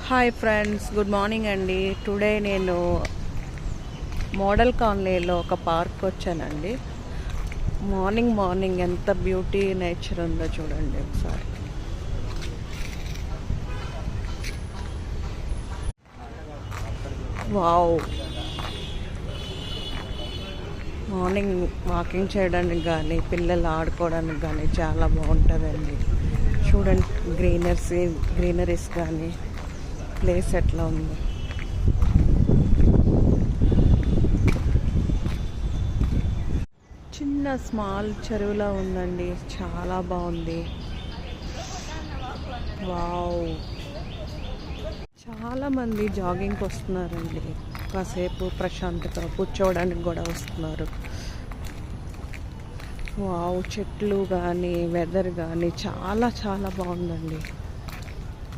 Hi friends, good morning అండి. Today నేను model కాలనీలో ఒక పార్క్ వచ్చానండి. మార్నింగ్ ఎంత బ్యూటీ నేచర్ ఉందో చూడండి ఒకసారి. వావ్, మార్నింగ్ వాకింగ్ చేయడానికి కానీ పిల్లలు ఆడుకోవడానికి కానీ చాలా బాగుంటుందండి. చూడండి, గ్రీనరీస్ కానీ ప్లేస్ ఎట్లా ఉంది. చిన్న స్మాల్ చెరువులా ఉందండి, చాలా బాగుంది. వావ్, చాలామంది జాగింగ్కి వస్తున్నారండి. కాసేపు ప్రశాంతత కూర్చోవడానికి కూడా వస్తున్నారు. వావ్, చెట్లు కానీ వెదర్ కానీ చాలా చాలా బాగుందండి.